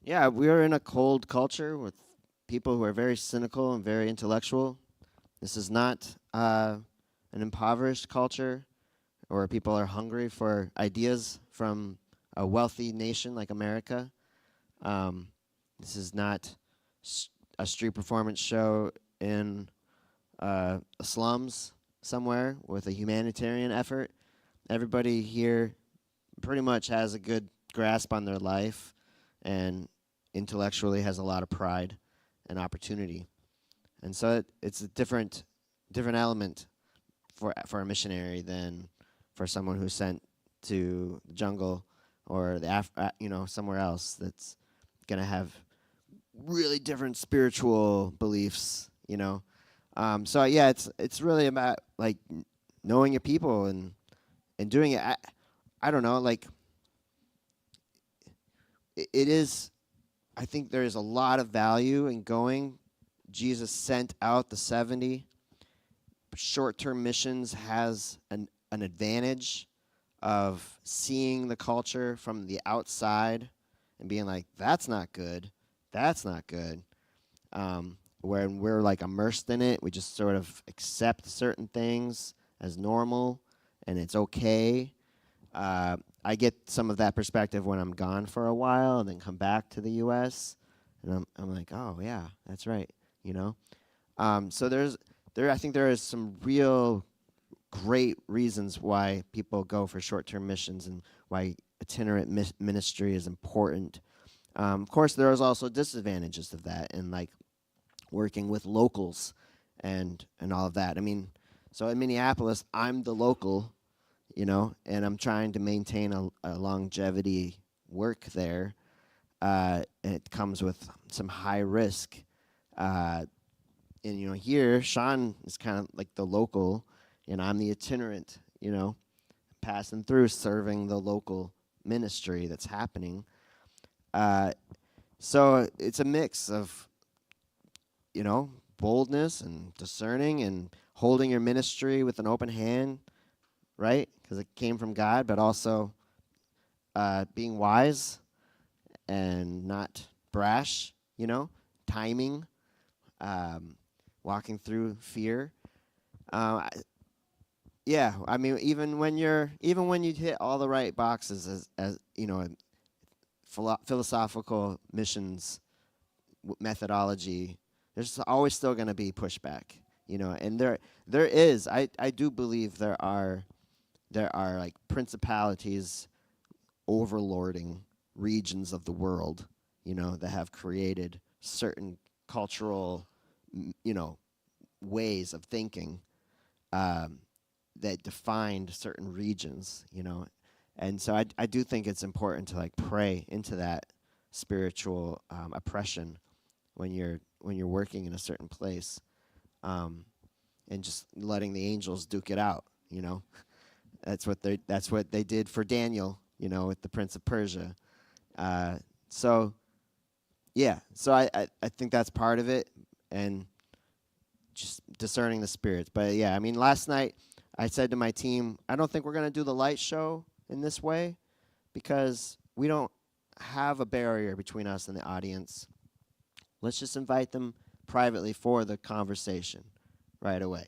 Yeah, we're in a cold culture with people who are very cynical and very intellectual. This is not an impoverished culture where people are hungry for ideas from a wealthy nation like America. This is not a street performance show in slums somewhere with a humanitarian effort. Everybody here pretty much has a good grasp on their life and intellectually has a lot of pride and opportunity. And so it's a different element for a missionary than for someone who's sent to the jungle or somewhere else that's going to have really different spiritual beliefs, So yeah, it's really about like knowing your people and doing it. I don't know, like it is. I think there is a lot of value in going. Jesus sent out the 70. Short-term missions has an advantage of seeing the culture from the outside and being like, that's not good. That's not good. When we're like immersed in it, we just sort of accept certain things as normal and it's okay. I get some of that perspective when I'm gone for a while and then come back to the U.S. and I'm like, oh yeah, that's right, So I think there is some real great reasons why people go for short-term missions and why itinerant ministry is important. Of course, there is also disadvantages of that, and like working with locals and all of that. I mean, So in Minneapolis, I'm the local, and I'm trying to maintain a longevity work there. And it comes with some high risk. And here Sean is kind of like the local, and I'm the itinerant, passing through, serving the local ministry that's happening. So it's a mix of, boldness and discerning and holding your ministry with an open hand, right? Because it came from God, but also being wise and not brash, timing, walking through fear. Yeah, I mean, even when you hit all the right boxes as philosophical missions methodology, there's always still going to be pushback, and there is. I do believe there are like principalities overlording regions of the world, that have created certain cultural, ways of thinking that defined certain regions, and so I do think it's important to like pray into that spiritual oppression when you're working in a certain place, and just letting the angels duke it out. That's what they did for Daniel, with the Prince of Persia. So I think that's part of it, and just discerning the spirits. But yeah, I mean, last night I said to my team, I don't think we're going to do the light show in this way because we don't have a barrier between us and the audience. Let's just invite them privately for the conversation right away.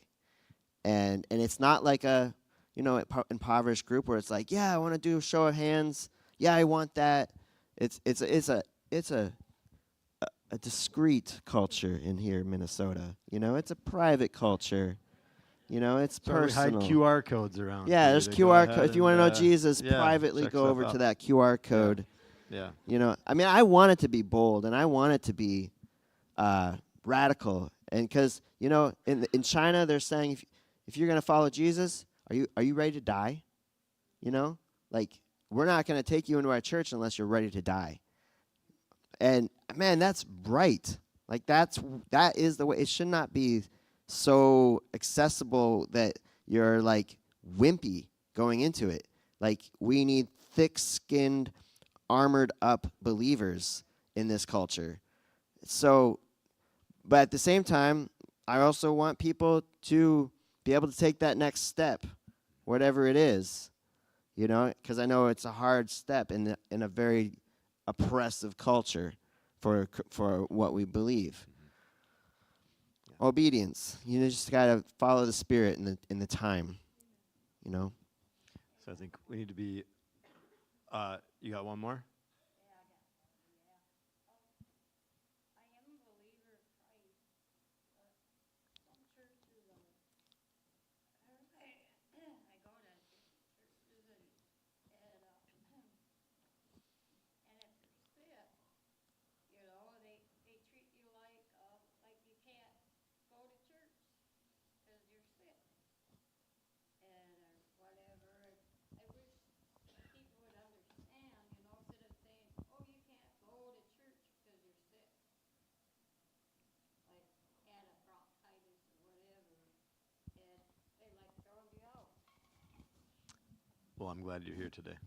And it's not like a, impoverished group where it's like, yeah, I want to do a show of hands. Yeah, I want that. It's a discreet culture in here in Minnesota. It's a private culture. It's So personal. we hide QR codes around. Yeah, there's QR codes. If you want to know Jesus, yeah, privately check go stuff over out. to that QR code. Yeah. I mean, I want it to be bold, and I want it to be radical. And because, in China, they're saying if you're going to follow Jesus, are you ready to die? Like, we're not going to take you into our church unless you're ready to die. And man, that's right. Like that is the way. It should not be so accessible that you're like wimpy going into it. Like we need thick-skinned, armored up believers in this culture. So, but at the same time, I also want people to be able to take that next step, whatever it is, because I know it's a hard step in a very oppressive culture for what we believe. Yeah. Obedience. You just gotta follow the Spirit in the time. So I think we need to be. You got one more? Well, I'm glad you're here today.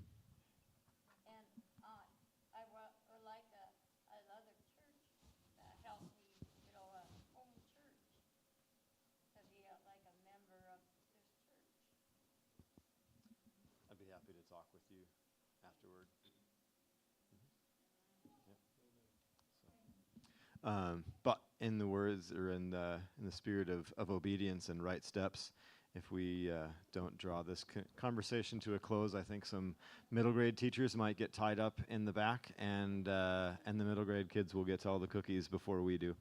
I'd be happy to talk with you afterward. But in the words or in the spirit of obedience and right steps, if we don't draw this conversation to a close, I think some middle grade teachers might get tied up in the back, and the middle grade kids will get to all the cookies before we do.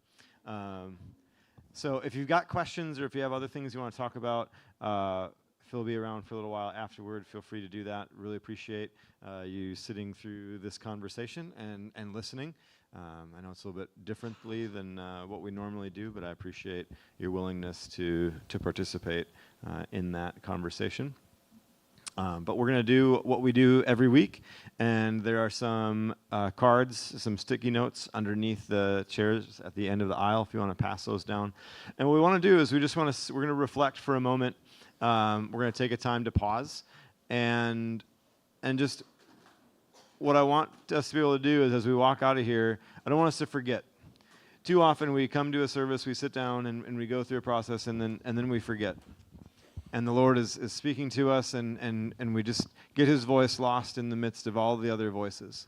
So if you've got questions or if you have other things you want to talk about, Phil will be around for a little while afterward. Feel free to do that. Really appreciate you sitting through this conversation and listening. I know it's a little bit differently than what we normally do, but I appreciate your willingness to participate in that conversation. But we're going to do what we do every week, and there are some cards, some sticky notes underneath the chairs at the end of the aisle if you want to pass those down. And what we want to do is we're going to reflect for a moment. We're going to take a time to pause, and just what I want us to be able to do is as we walk out of here, I don't want us to forget. Too often we come to a service, we sit down, and we go through a process, and then we forget. And the Lord is speaking to us, and we just get his voice lost in the midst of all the other voices.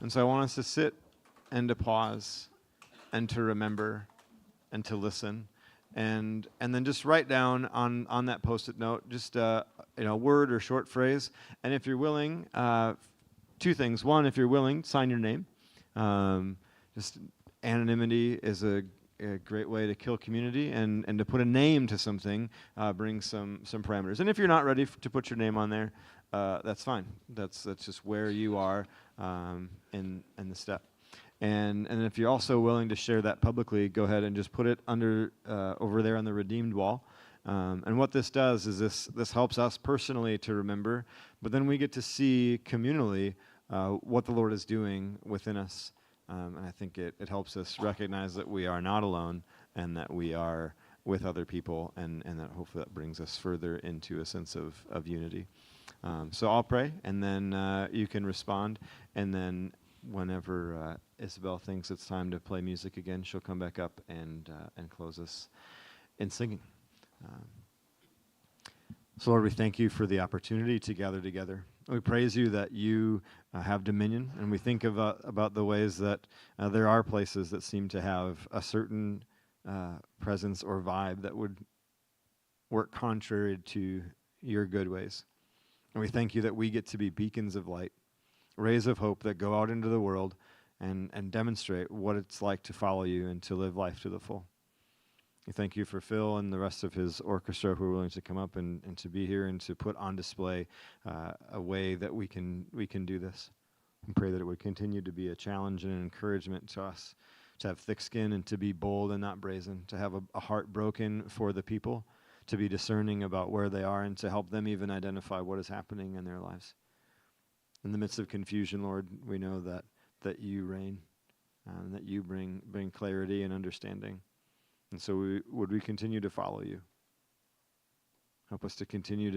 And so I want us to sit and to pause and to remember and to listen. And then just write down on that Post-it note just a word or short phrase. And if you're willing, two things. One, if you're willing, sign your name. Just anonymity is a great way to kill community, and to put a name to something brings some parameters. And if you're not ready to put your name on there, that's fine. That's just where you are in the step. And if you're also willing to share that publicly, go ahead and just put it under over there on the redeemed wall. And what this does is this helps us personally to remember, but then we get to see communally what the Lord is doing within us. And I think it helps us recognize that we are not alone, and that we are with other people, and that hopefully that brings us further into a sense of unity. So I'll pray, and then you can respond, and then whenever Isabel thinks it's time to play music again, she'll come back up and close us in singing. So Lord, we thank you for the opportunity to gather together. We praise you that you have dominion, and we think about the ways that there are places that seem to have a certain presence or vibe that would work contrary to your good ways. And we thank you that we get to be beacons of light, rays of hope that go out into the world and demonstrate what it's like to follow you and to live life to the full. We thank you for Phil and the rest of his orchestra who are willing to come up and to be here and to put on display a way that we can do this. And pray that it would continue to be a challenge and an encouragement to us to have thick skin and to be bold and not brazen, to have a heart broken for the people, to be discerning about where they are, and to help them even identify what is happening in their lives. In the midst of confusion, Lord, we know that you reign, and that you bring clarity and understanding. And so would we continue to follow you? Help us to continue to